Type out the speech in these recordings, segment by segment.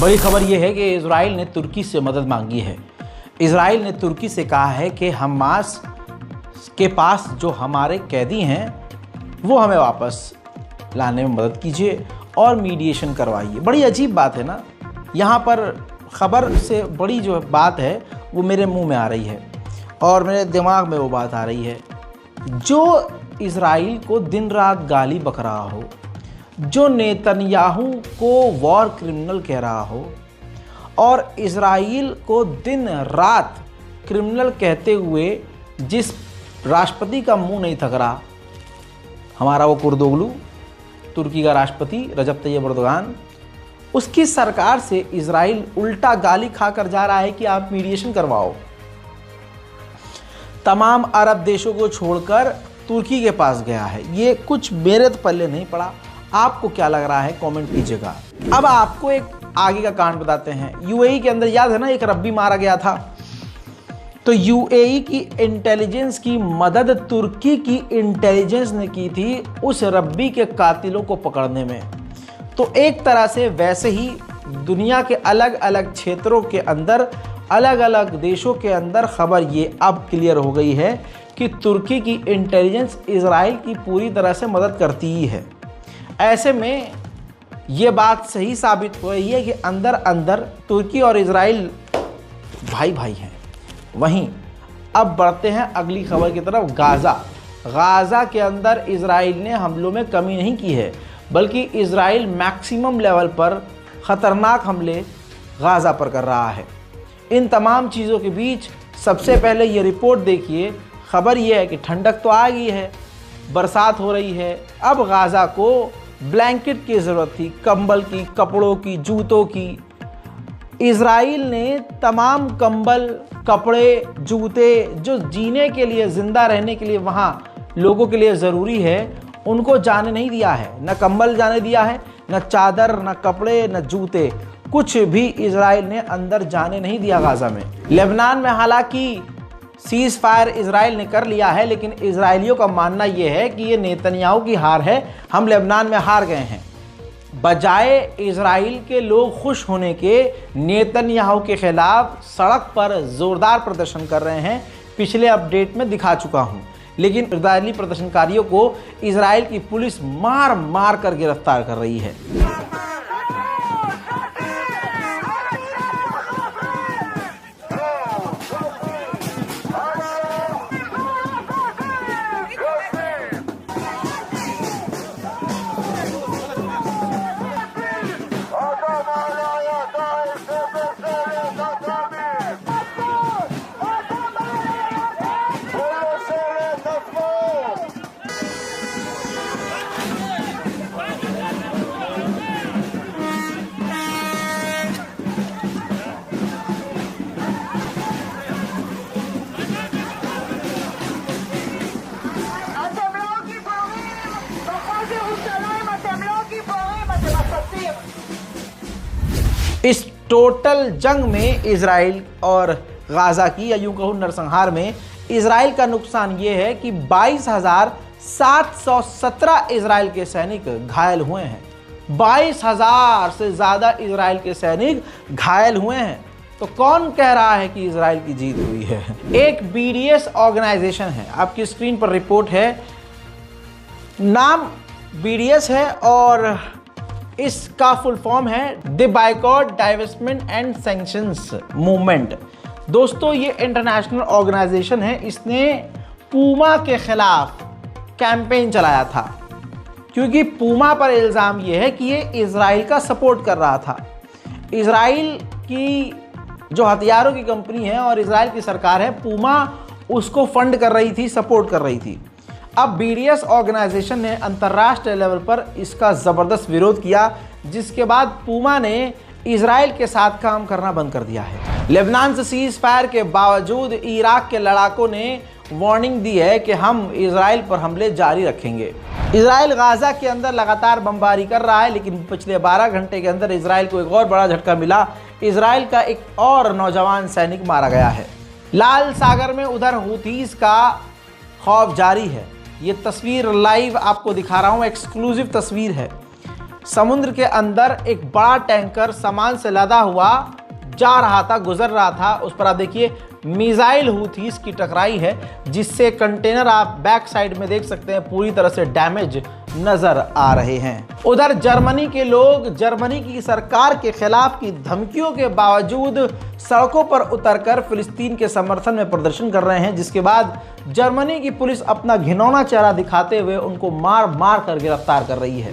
बड़ी खबर यह है कि इजराइल ने तुर्की से मदद मांगी है। इजराइल ने तुर्की से कहा है कि हमास के पास जो हमारे कैदी हैं वो हमें वापस लाने में मदद कीजिए और मीडिएशन करवाइए। बड़ी अजीब बात है ना, यहाँ पर खबर से बड़ी जो बात है वो मेरे मुंह में आ रही है और मेरे दिमाग में वो बात आ रही है। जो इजराइल को दिन रात गाली बक रहा हो, जो नेतन्याहू को वॉर क्रिमिनल कह रहा हो और इजराइल को दिन रात क्रिमिनल कहते हुए जिस राष्ट्रपति का मुंह नहीं थक रहा, हमारा वो कुर्दोगलू, तुर्की का राष्ट्रपति रजब तैयब एर्दोगान, उसकी सरकार से इजराइल उल्टा गाली खाकर जा रहा है कि आप मीडिएशन करवाओ। तमाम अरब देशों को छोड़कर तुर्की के पास गया है। ये कुछ मेरे तो पल्ले नहीं पड़ा। आपको क्या लग रहा है कमेंट कीजिएगा। अब आपको एक आगे का कांड बताते हैं। यूएई के अंदर याद है ना, एक रब्बी मारा गया था, तो यूएई की इंटेलिजेंस की मदद तुर्की की इंटेलिजेंस ने की थी उस रब्बी के कातिलों को पकड़ने में। तो एक तरह से वैसे ही दुनिया के अलग अलग क्षेत्रों के अंदर, अलग अलग देशों के अंदर खबर ये अब क्लियर हो गई है कि तुर्की की इंटेलिजेंस इजराइल की पूरी तरह से मदद करती ही है। ऐसे में ये बात सही साबित हो रही है कि अंदर अंदर तुर्की और इजराइल भाई भाई हैं। वहीं अब बढ़ते हैं अगली खबर की तरफ। गाज़ा के अंदर इजराइल ने हमलों में कमी नहीं की है, बल्कि इजराइल मैक्सिमम लेवल पर ख़तरनाक हमले गाज़ा पर कर रहा है। इन तमाम चीज़ों के बीच सबसे पहले ये रिपोर्ट देखिए। खबर यह है कि ठंडक तो आ गई है, बरसात हो रही है। अब गाज़ा को ब्लैंकेट की ज़रूरत थी, कंबल की, कपड़ों की, जूतों की। इजराइल ने तमाम कंबल, कपड़े, जूते जो जीने के लिए, ज़िंदा रहने के लिए वहाँ लोगों के लिए ज़रूरी है, उनको जाने नहीं दिया है। न कंबल जाने दिया है, न चादर, न कपड़े, न जूते, कुछ भी इजराइल ने अंदर जाने नहीं दिया गाज़ा में। लेबनान में हालांकि सीज़ फायर इजराइल ने कर लिया है, लेकिन इजराइलियों का मानना यह है कि ये नेतन्याहू की हार है, हम लेबनान में हार गए हैं। बजाय इजराइल के लोग खुश होने के, नेतन्याहू के खिलाफ सड़क पर ज़ोरदार प्रदर्शन कर रहे हैं। पिछले अपडेट में दिखा चुका हूं, लेकिन इजरायली प्रदर्शनकारियों को इजराइल की पुलिस मार मार कर गिरफ्तार कर रही है। इस टोटल जंग में इजराइल और गाज़ा की, या यूं कहूं नरसंहार में, इजराइल का नुकसान ये है कि 22,717 इजराइल के सैनिक घायल हुए हैं। 22,000 से ज़्यादा इजराइल के सैनिक घायल हुए हैं। तो कौन कह रहा है कि इजराइल की जीत हुई है? एक बीडीएस ऑर्गेनाइजेशन है, आपकी स्क्रीन पर रिपोर्ट है, नाम बीडीएस है और इसका फुल फॉर्म है the boycott divestment and sanctions movement. दोस्तों, ये इंटरनेशनल ऑर्गेनाइजेशन है। इसने पूमा के खिलाफ कैंपेन चलाया था, क्योंकि पूमा पर इल्ज़ाम यह है कि ये इजराइल का सपोर्ट कर रहा था। इजराइल की जो हथियारों की कंपनी है और इजराइल की सरकार है, पूमा उसको फंड कर रही थी, सपोर्ट कर रही थी। अब बीडीएस ऑर्गेनाइजेशन ने अंतर्राष्ट्रीय लेवल पर इसका ज़बरदस्त विरोध किया, जिसके बाद पूमा ने इजराइल के साथ काम करना बंद कर दिया है। लेबनान से सीज़ फायर के बावजूद इराक के लड़ाकों ने वार्निंग दी है कि हम इजराइल पर हमले जारी रखेंगे। इजराइल गाज़ा के अंदर लगातार बमबारी कर रहा है, लेकिन पिछले 12 घंटे के अंदर इजराइल को एक और बड़ा झटका मिला। इजराइल का एक और नौजवान सैनिक मारा गया है। लाल सागर में उधर हूथीस का खौफ जारी है। ये तस्वीर लाइव आपको दिखा रहा हूँ, एक्सक्लूसिव तस्वीर है। समुद्र के अंदर एक बड़ा टैंकर सामान से लदा हुआ जा रहा था, गुजर रहा था। उस पर आप देखिए मिसाइल हूथीस की टकराई है, जिससे कंटेनर आप बैक साइड में देख सकते हैं पूरी तरह से डैमेज नजर आ रहे हैं। उधर जर्मनी के लोग जर्मनी की सरकार के खिलाफ की धमकियों के बावजूद सड़कों पर उतरकर फिलिस्तीन के समर्थन में प्रदर्शन कर रहे हैं, जिसके बाद जर्मनी की पुलिस अपना घिनौना चेहरा दिखाते हुए उनको मार मार कर गिरफ्तार कर रही है।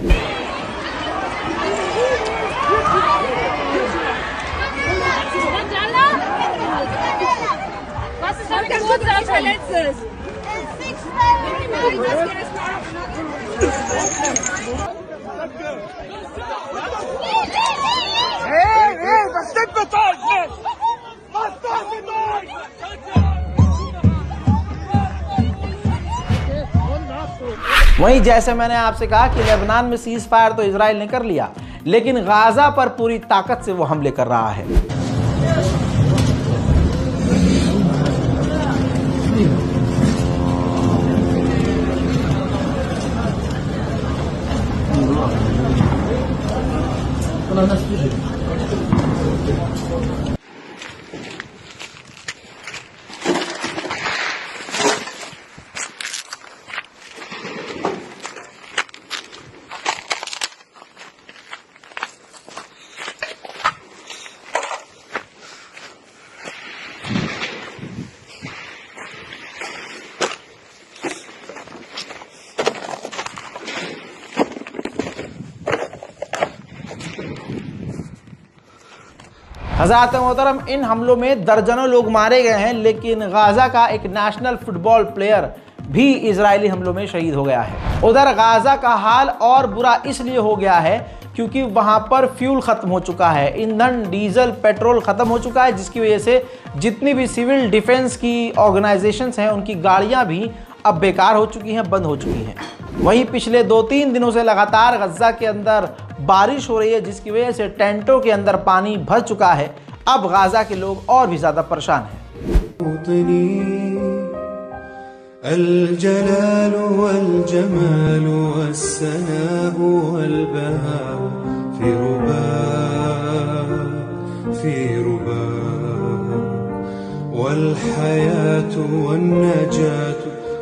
वहीं जैसे मैंने आपसे कहा कि लेबनान में सीज फायर तो इजराइल ने कर लिया, लेकिन गाजा पर पूरी ताकत से वो हमले कर रहा है। हज़रात मोहतरम, इन हमलों में दर्जनों लोग मारे गए हैं, लेकिन गाजा का एक नेशनल फुटबॉल प्लेयर भी इजरायली हमलों में शहीद हो गया है। उधर गाजा का हाल और बुरा इसलिए हो गया है क्योंकि वहां पर फ्यूल खत्म हो चुका है, ईंधन, डीजल, पेट्रोल खत्म हो चुका है, जिसकी वजह से जितनी भी सिविल डिफेंस की ऑर्गेनाइजेशंस हैं उनकी गाड़ियां भी अब बेकार हो चुकी हैं, बंद हो चुकी हैं। वहीं पिछले 2-3 दिनों से लगातार गजा के अंदर बारिश हो रही है, जिसकी वजह से टेंटों के अंदर पानी भर चुका है। अब गाजा के लोग और भी ज्यादा परेशान हैं।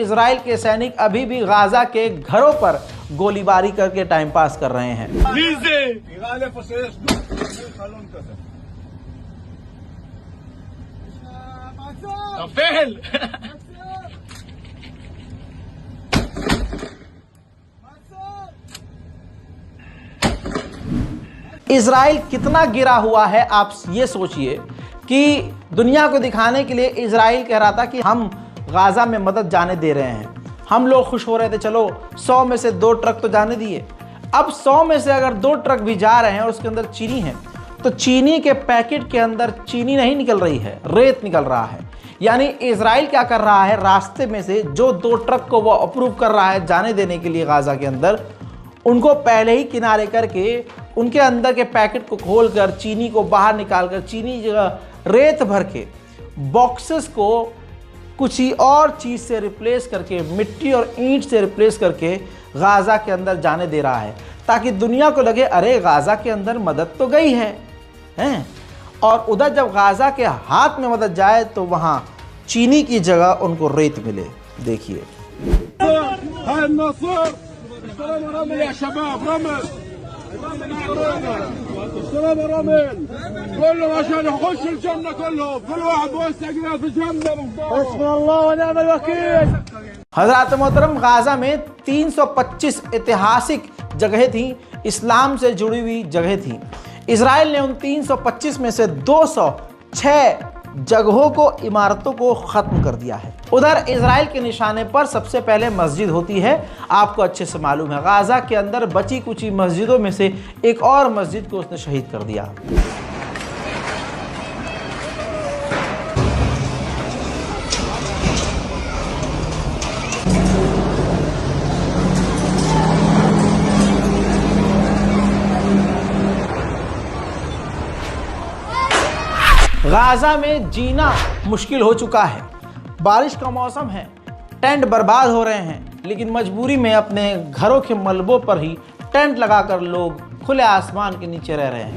इजराइल के सैनिक अभी भी गाजा के घरों पर गोलीबारी करके टाइम पास कर रहे हैं। इजराइल कितना गिरा हुआ है, आप ये सोचिए कि दुनिया को दिखाने के लिए इजराइल कह रहा था कि हम गाजा में मदद जाने दे रहे हैं। हम लोग खुश हो रहे थे, चलो 100 में से 2 ट्रक तो जाने दिए। अब 100 में से अगर 2 ट्रक भी जा रहे हैं और उसके अंदर चीनी है, तो चीनी के पैकेट के अंदर चीनी नहीं निकल रही है, रेत निकल रहा है। यानी इजराइल क्या कर रहा है, रास्ते में से जो 2 ट्रक को वो अप्रूव कर रहा है जाने देने के लिए गाजा के अंदर, उनको पहले ही किनारे करके उनके अंदर के पैकेट को खोलकर चीनी को बाहर निकालकर चीनी जगह रेत भर के बॉक्सेस को कुछ ही और चीज़ से रिप्लेस करके, मिट्टी और ईंट से रिप्लेस करके गाजा के अंदर जाने दे रहा है, ताकि दुनिया को लगे अरे गाजा के अंदर मदद तो गई है, हैं? और उधर जब गाजा के हाथ में मदद जाए तो वहाँ चीनी की जगह उनको रेत मिले। देखिए हज़रात मोहतरम, गाजा में 325 ऐतिहासिक जगहें थी, इस्लाम से जुड़ी हुई जगह थी। इजराइल ने उन 325 में से 206 जगहों को, इमारतों को ख़त्म कर दिया है। उधर इजराइल के निशाने पर सबसे पहले मस्जिद होती है। आपको अच्छे से मालूम है, गाज़ा के अंदर बची कुची मस्जिदों में से एक और मस्जिद को उसने शहीद कर दिया। गाज़ा में जीना मुश्किल हो चुका है। बारिश का मौसम है, टेंट बर्बाद हो रहे हैं, लेकिन मजबूरी में अपने घरों के मलबों पर ही टेंट लगाकर लोग खुले आसमान के नीचे रह रहे हैं।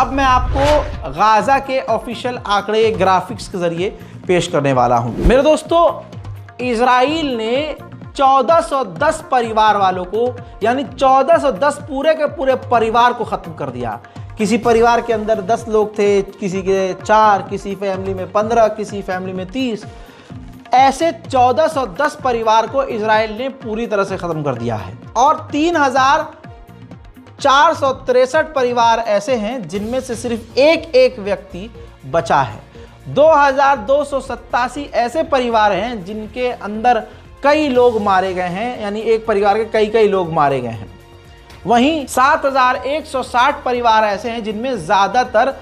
अब मैं आपको गाज़ा के ऑफिशियल आंकड़े ग्राफिक्स के जरिए पेश करने वाला हूं। मेरे दोस्तों, इजराइल ने 1410 परिवार वालों को, यानी 1410 पूरे के पूरे परिवार को खत्म कर दिया। किसी परिवार के अंदर 10 लोग थे, किसी के 4, किसी फैमिली में 15, किसी फैमिली में 30, ऐसे 1410 परिवार को इजराइल ने पूरी तरह से खत्म कर दिया है। और 3463 परिवार ऐसे हैं जिनमें से सिर्फ एक व्यक्ति बचा है। 2287 ऐसे परिवार हैं जिनके अंदर कई लोग मारे गए हैं, यानी एक परिवार के कई लोग मारे गए हैं। वहीं 7160 परिवार ऐसे हैं जिनमें ज़्यादातर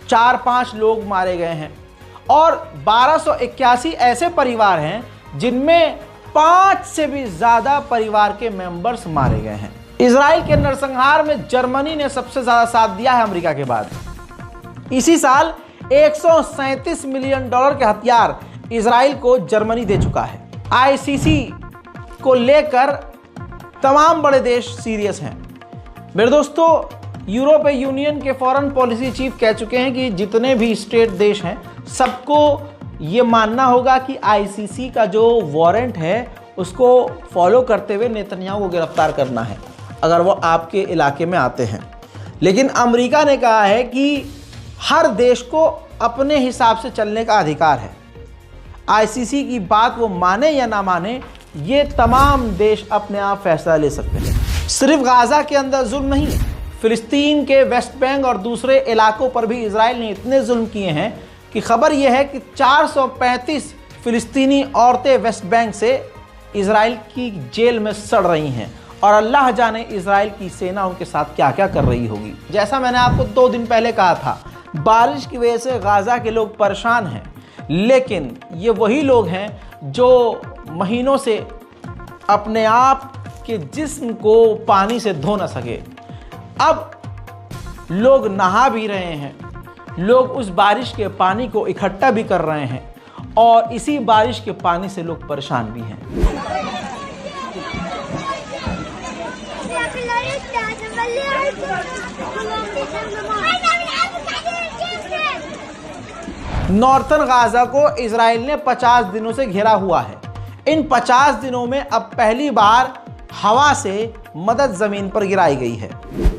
4-5 लोग मारे गए हैं। और 1281 ऐसे परिवार हैं जिनमें 5 से भी ज़्यादा परिवार के मेंबर्स मारे गए हैं। इजराइल के नरसंहार में जर्मनी ने सबसे ज़्यादा साथ दिया है अमेरिका के बाद। इसी साल $137 मिलियन के हथियार इजराइल को जर्मनी दे चुका है। आईसीसी को लेकर तमाम बड़े देश सीरियस हैं। मेरे दोस्तों, यूरोपीय यूनियन के फॉरेन पॉलिसी चीफ कह चुके हैं कि जितने भी स्टेट देश हैं सबको ये मानना होगा कि आईसीसी का जो वारंट है उसको फॉलो करते हुए नेतन्याहू को गिरफ्तार करना है अगर वो आपके इलाके में आते हैं। लेकिन अमेरिका ने कहा है कि हर देश को अपने हिसाब से चलने का अधिकार है। आईसीसी की बात वो माने या ना माने, ये तमाम देश अपने आप फैसला ले सकते हैं। सिर्फ गाज़ा के अंदर जुल्म नहीं, फिलिस्तीन के वेस्ट बैंक और दूसरे इलाकों पर भी इजराइल ने इतने जुल्म किए हैं कि खबर यह है कि 435 फिलिस्तीनी औरतें वेस्ट बैंक से इजराइल की जेल में सड़ रही हैं। और अल्लाह जाने इजराइल की सेना उनके साथ क्या क्या कर रही होगी। जैसा मैंने आपको 2 दिन पहले कहा था, बारिश की वजह से गाज़ा के लोग परेशान हैं, लेकिन ये वही लोग हैं जो महीनों से अपने आप के जिस्म को पानी से धो न सके। अब लोग नहा भी रहे हैं, लोग उस बारिश के पानी को इकट्ठा भी कर रहे हैं और इसी बारिश के पानी से लोग परेशान भी हैं। नॉर्थन गाज़ा को इजराइल ने 50 दिनों से घेरा हुआ है। इन 50 दिनों में अब पहली बार हवा से मदद जमीन पर गिराई गई है।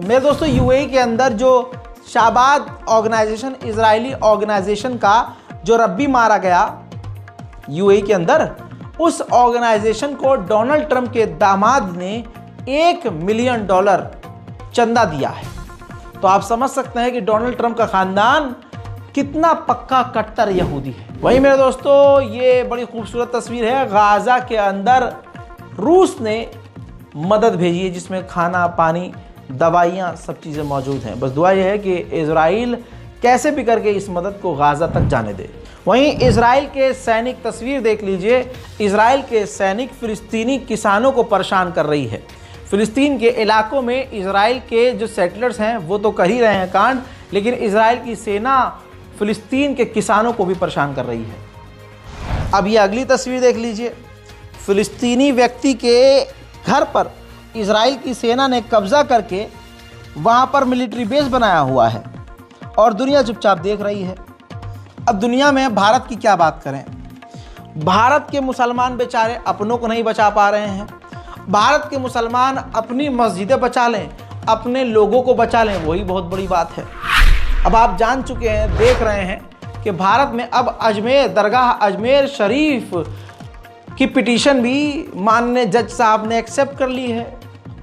मेरे दोस्तों, यूएई के अंदर जो शाबाद ऑर्गेनाइजेशन, इजरायली ऑर्गेनाइजेशन का जो रब्बी मारा गया यूएई के अंदर, उस ऑर्गेनाइजेशन को डोनाल्ड ट्रंप के दामाद ने $1 मिलियन चंदा दिया है। तो आप समझ सकते हैं कि डोनाल्ड ट्रंप का खानदान कितना पक्का कट्टर यहूदी है। वहीं मेरे दोस्तों, ये बड़ी खूबसूरत तस्वीर है। गाज़ा के अंदर रूस ने मदद भेजी है जिसमें खाना, पानी, दवाइयाँ, सब चीज़ें मौजूद हैं। बस दुआ यह है कि इजराइल कैसे भी करके इस मदद को गाज़ा तक जाने दे। वहीं इजराइल के सैनिक, तस्वीर देख लीजिए, इजराइल के सैनिक फ़िलिस्तीनी किसानों को परेशान कर रही है। फ़िलिस्तीन के इलाकों में इजराइल के जो सेटलर्स हैं वो तो कर ही रहे हैं कांड, लेकिन इजराइल की सेना फ़िलिस्तीन के किसानों को भी परेशान कर रही है। अब ये अगली तस्वीर देख लीजिए, फ़िलिस्तीनी व्यक्ति के घर पर इजराइल की सेना ने कब्ज़ा करके वहाँ पर मिलिट्री बेस बनाया हुआ है और दुनिया चुपचाप देख रही है। अब दुनिया में भारत की क्या बात करें, भारत के मुसलमान बेचारे अपनों को नहीं बचा पा रहे हैं। भारत के मुसलमान अपनी मस्जिदें बचा लें, अपने लोगों को बचा लें, वही बहुत बड़ी बात है। अब आप जान चुके हैं, देख रहे हैं कि भारत में अब अजमेर दरगाह, अजमेर शरीफ की पिटीशन भी माननीय जज साहब ने एक्सेप्ट कर ली है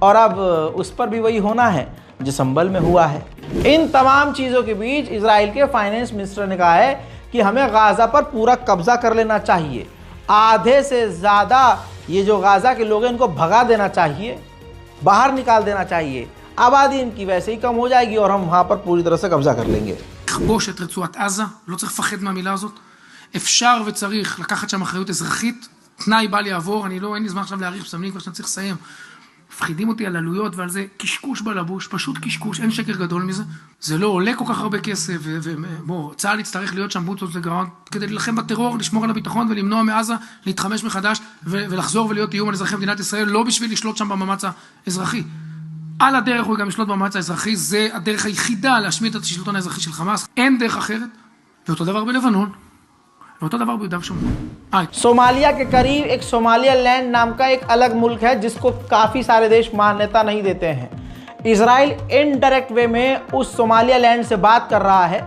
और अब उस पर भी वही होना है जो संभल में हुआ है। इन तमाम चीज़ों के बीच इजराइल के फाइनेंस मिनिस्टर ने कहा है कि हमें गाज़ा पर पूरा कब्जा कर लेना चाहिए, आधे से ज़्यादा ये जो गाज़ा के लोग हैं इनको भगा देना चाहिए, बाहर निकाल देना चाहिए, आबादी इनकी वैसे ही कम हो जाएगी और हम वहाँ पर पूरी तरह से कब्जा कर लेंगे। לכבוש את רצועת עזה, לא צריך לפחד מהמילה הזאת. אפשר וצריך לקחת שם אחריות אזרחית, תנאי בל יעבור, אין לי זמן עכשיו להאריך, מסמנים כבר שאני צריך לסיים. מפחידים אותי על עלויות ועל זה קשקוש בלבוש, פשוט קשקוש, אין שקר גדול מזה. זה לא עולה כל כך הרבה כסף, ובוא, צה"ל יצטרך להיות שם בוטות וגרעון, כדי להילחם בטרור, לשמור על הביטחון ולמנוע מעזה להתחמש מחדש ולחזור ולהיות איום על אזרחי מדינת ישראל, לא בשביל לשלוט שם במאמץ האזרחי. על הדרך הוא גם ישלוט במאמץ האזרחי, זה הדרך היחידה להשמיד את השלטון האזרחי של חמאס, אין דרך אחרת. ואותו דבר בלבנון, ואותו דבר ביהודה ושומרון. सोमालिया के करीब एक सोमालिया लैंड नाम का एक अलग मुल्क है जिसको काफ़ी सारे देश मान्यता नहीं देते हैं। इजराइल इनडायरेक्ट वे में उस सोमालिया लैंड से बात कर रहा है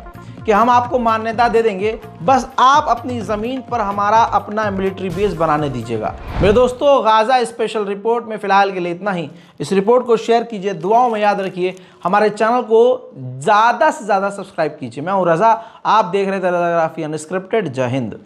कि हम आपको मान्यता दे देंगे, बस आप अपनी ज़मीन पर हमारा अपना मिलिट्री बेस बनाने दीजिएगा। मेरे दोस्तों, गाज़ा स्पेशल रिपोर्ट में फ़िलहाल के लिए इतना ही। इस रिपोर्ट को शेयर कीजिए, दुआओं में याद रखिए, हमारे चैनल को ज़्यादा से ज़्यादा सब्सक्राइब कीजिए। मैं हूँ रज़ा, आप देख रहे थे रज़ाग्राफी अनस्क्रिप्टेड। जय हिंद।